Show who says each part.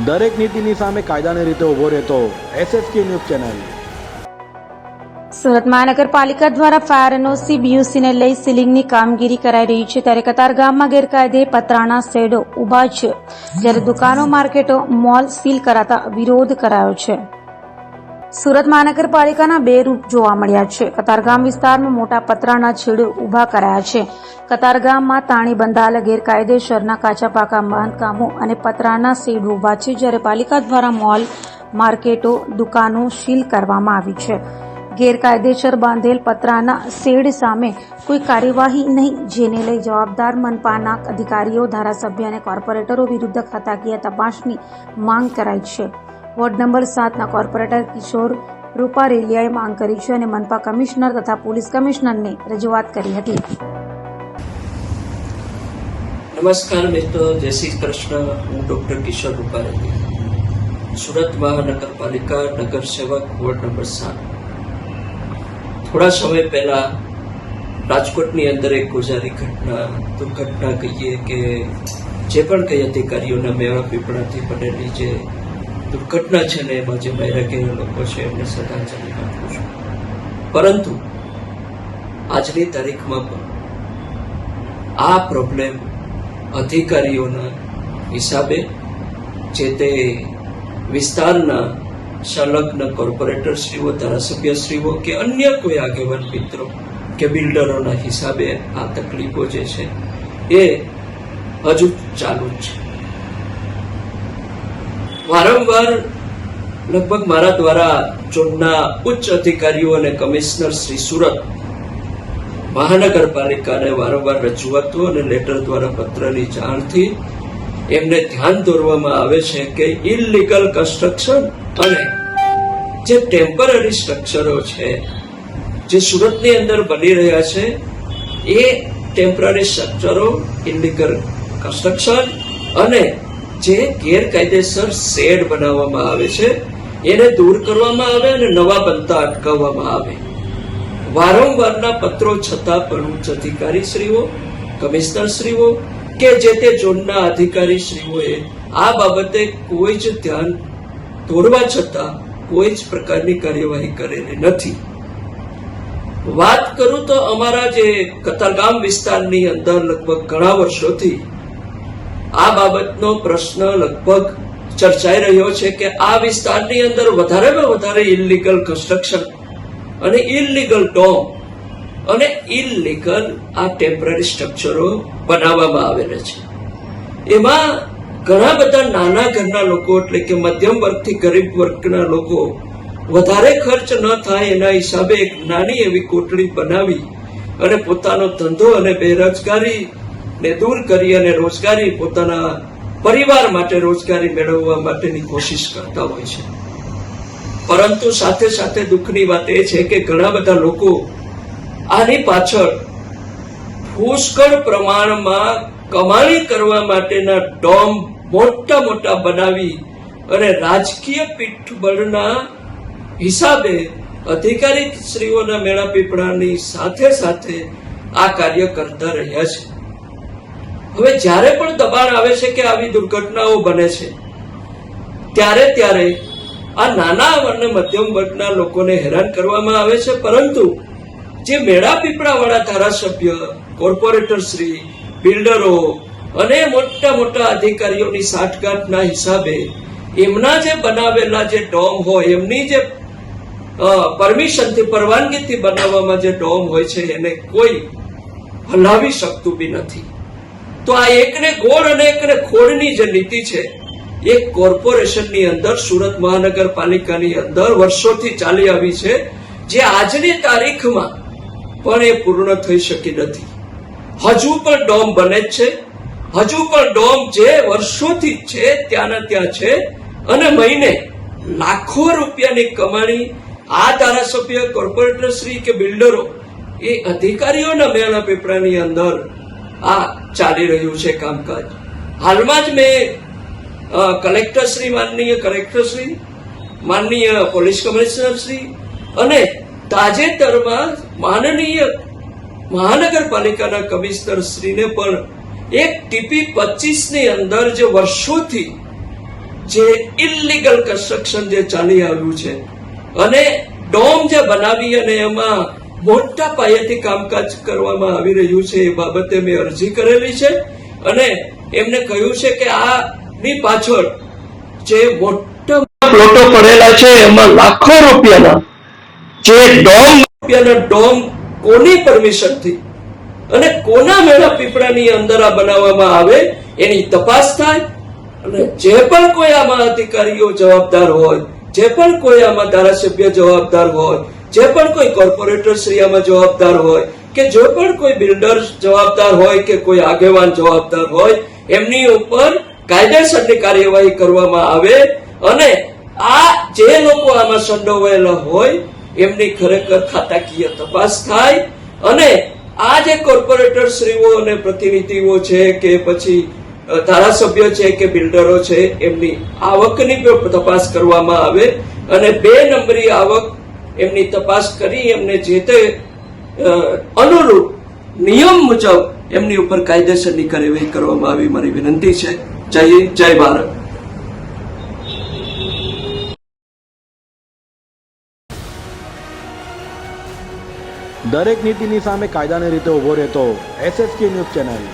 Speaker 1: દરેક નીતિની સામે કાયદાની રીતે ઉભો રહેતો SSK ન્યૂઝ ચેનલ।
Speaker 2: સુરત મહાનગરપાલિકા દ્વારા ફાયર એનઓસી બીયુસીને લઈ સીલિંગની કામગીરી કરાઈ રહી છે, ત્યારે કતારગામમાં ગેરકાયદે પતરાના શેડો ઉભા છે, જ્યારે દુકાનો, માર્કેટો, મોલ સીલ કરાતા વિરોધ કરાયો છે। સુરત મહાનગરપાલિકાના બે રૂપ જોવા મળ્યા છે। કતારગામ વિસ્તારમાં મોટા પતરાના છેડો ઉભા કરાયા છે। કતારગામમાં તાણી બંધાયેલા ગેરકાયદેસરના કાચા પાકા બાંધકામો અને પતરાના શેડ ઉભા છે, જ્યારે પાલિકા દ્વારા મોલ, માર્કેટો, દુકાનો સીલ કરવામાં આવી છે। ગેરકાયદેસર બાંધેલ પતરાના શેડ સામે કોઈ કાર્યવાહી નહીં, જેને લઈ જવાબદાર મનપાના અધિકારીઓ, ધારાસભ્ય અને કોર્પોરેટરો વિરુદ્ધ ખાતાકીય તપાસની માંગ કરાઈ છે। વોર્ડ નંબર 7ના કોર્પોરેટર કિશોર રૂપારેલિયાએ માંગ કરી છે અને મનપા કમિશનર તથા પોલીસ કમિશનરને રજૂઆત કરી હતી।
Speaker 3: નમસ્કાર મિત્રો, જય શ્રી કૃષ્ણ। હું ડોક્ટર કિશોર રૂપારેલિયા, સુરત મહાનગરપાલિકા નગર સેવક, વોર્ડ નંબર 7। થોડા સમય પહેલા રાજકોટની અંદર એક ગોઝારી દુર્ઘટના કહીએ કે જે પણ કઈ અધિકારીઓના મેળા પીપળાથી બનેલી જે દુર્ઘટના છે ને, એમાં જે માર્યા ગયેલા લોકો છે એમને શ્રદ્ધાંજલિ આપું છું। પરંતુ આજની તારીખમાં પણ આ પ્રોબ્લેમ અધિકારીઓના હિસાબે જે તે વિસ્તારના સંલગ્ન કોર્પોરેટરશ્રીઓ, ધારાસભ્યશ્રીઓ કે અન્ય કોઈ આગેવાન મિત્રો કે બિલ્ડરોના હિસાબે આ તકલીફો જે છે એ હજુ ચાલુ જ છે। વારંવાર લગભગ મારા દ્વારા ઝોનના ઉચ્ચ અધિકારીઓ અને કમિશનર શ્રી સુરત મહાનગરપાલિકાને વારંવાર રજૂઆતો અને લેટર દ્વારા પત્રની જાણથી એમને ધ્યાન દોરવામાં આવે છે કે ઇલીગલ કન્સ્ટ્રક્શન અને જે ટેમ્પરરી સ્ટ્રક્ચરો છે જે સુરતની અંદર બની રહ્યા છે, એ ટેમ્પરરી સ્ટ્રક્ચરો, ઇલીગલ કન્સ્ટ્રક્શન અને જે ગેરકાયદેસર શેડ બનાવવામાં આવે છે એને દૂર કરવામાં આવે અને નવા બનતા અટકાવવામાં આવે। વારંવારના પત્રો છતાં પણ ઉચ્ચ અધિકારીશ્રીઓ, કમિશનરશ્રીઓ કે જે તે ઝોનના અધિકારીશ્રીઓએ આ બાબતે કોઈ જ ધ્યાન દોરવા છતાં કોઈ જ પ્રકારની કાર્યવાહી કરેલી નથી। વાત કરું તો અમારા જે કતારગામ વિસ્તારની અંદર લગભગ ઘણા વર્ષોથી આ બાબતનો પ્રશ્ન લગભગ ચર્ચાઈ રહ્યો છે કે આ વિસ્તારની અંદર વધારેમાં વધારે ઇલીગલ કન્સ્ટ્રક્શન અને ઇલીગલ ડોમ અને ઇલીગલ આ ટેમ્પરરી સ્ટ્રક્ચરો બનાવવામાં આવેલા છે। એમાં ઘણા બધા નાના ઘરના લોકો, એટલે કે મધ્યમ વર્ગથી ગરીબ વર્ગના લોકો વધારે ખર્ચ ન થાય એના હિસાબે એક નાની એવી કોટડી બનાવી અને પોતાનો ધંધો અને બેરોજગારી ને દૂર કરી અને રોજગારી, પોતાના પરિવાર માટે રોજગારી મેળવવા માટેની કોશિશ કરતા હોય છે। પરંતુ સાથે સાથે દુઃખની વાત એ છે કે ઘણા બધા લોકો આની પાછળ પુષ્કળ પ્રમાણમાં કમાણી કરવા માટેના ડોમ મોટા મોટા બનાવી અને રાજકીય પીઠબળના હિસાબે અધિકારીશ્રીઓના મેળા પીપળાની સાથે સાથે આ કાર્ય કરતા રહ્યા છે। હવે જ્યારે પણ દબાણ આવે છે કે આવી દુર્ઘટનાઓ બને છે, ત્યારે આ નાના અને મધ્યમ વર્ગના લોકોને હેરાન કરવામાં આવે છે, પરંતુ જે મેળા પીપળા વાળા ધારાસભ્ય, કોર્પોરેટરશ્રી, બિલ્ડરો અને મોટા મોટા અધિકારીઓની સાઠગાંઠના હિસાબે એમના જે બનાવેલા જે ડોમ હોય, એમની જે પરમિશનથી, પરવાનગીથી બનાવવામાં જે ડોમ હોય છે એને કોઈ હલાવી શકતું બી નથી। તો આ એકને ગોળ અને એકને ખોળની જે નીતિ છે એ કોર્પોરેશનની અંદર, સુરત મહાનગરપાલિકાની અંદર વર્ષોથી ચાલી આવી છે, જે આજની તારીખમાં પણ એ પૂર્ણ થઈ શકી નથી। હજુ પણ ડોમ બને જ છે, હજુ પણ ડોમ જે વર્ષોથી છે ત્યાંના ત્યાં છે અને મહિને લાખો રૂપિયાની કમાણી આ ધારાસભ્ય, કોર્પોરેટર શ્રી કે બિલ્ડરો, એ અધિકારીઓના મેળા પીપળાની અંદર આ ચાલી રહ્યું છે કામકાજ। હાલમાં જ મેં કલેક્ટરશ્રી, માનનીય કલેક્ટરશ્રી, માનનીય પોલીસ કમિશનરશ્રી અને તાજેતરમાં માનનીય મહાનગરપાલિકાના કમિશનરશ્રીને પણ એક TP25 ની અંદર જે વર્ષોથી જે ઇલીગલ કન્સ્ટ્રક્શન જે ચાલી આવ્યું છે અને ડોમ જે બનાવી અને એમાં મોટા પાયેથી કામકાજ કરવામાં આવી રહ્યું છે, એ બાબતે મેં અરજી કરેલી છે અને એમને કહ્યું છે કે આની પાછળ જે મોટા પ્લોટો પડેલા છે એમાં લાખો રૂપિયાના જે ડોમ કોની પરમિશનથી અને કોના મેળા પીપળાની અંદર આ બનાવવામાં આવે એની તપાસ થાય અને જે પણ કોઈ આમાં અધિકારીઓ જવાબદાર હોય, જે પણ કોઈ આમાં ધારાસભ્ય જવાબદાર હોય, જે પણ કોઈ કોર્પોરેટર શ્રી આમાં જવાબદાર હોય કે જો પણ કોઈ બિલ્ડર જવાબદાર હોય કે કોઈ આગેવાન જવાબદાર હોય, એમની ઉપર કાયદેસરની કાર્યવાહી કરવામાં આવે અને આ જે લોકો આમાં સંડોવાયેલા હોય એમની ખરેખર ખાતાકીય તપાસ થાય અને આ જે કોર્પોરેટર શ્રીઓ અને પ્રતિનિધિઓ છે કે પછી ધારાસભ્ય છે કે બિલ્ડરો છે એમની આવકની તપાસ કરવામાં આવે અને 2 નંબરી આવક એમની તપાસ કરી એમને જે તે અનુરૂપ નિયમ મુજબ એમની ઉપર કાયદેસરની કાર્યવાહી કરવામાં આવી મારી વિનંતી છે. જય હિન્દ, જય ભારત.
Speaker 1: દરેક નીતિની સામે કાયદાની રીતે ઉભો રહેતો SSK ન્યૂઝ ચેનલ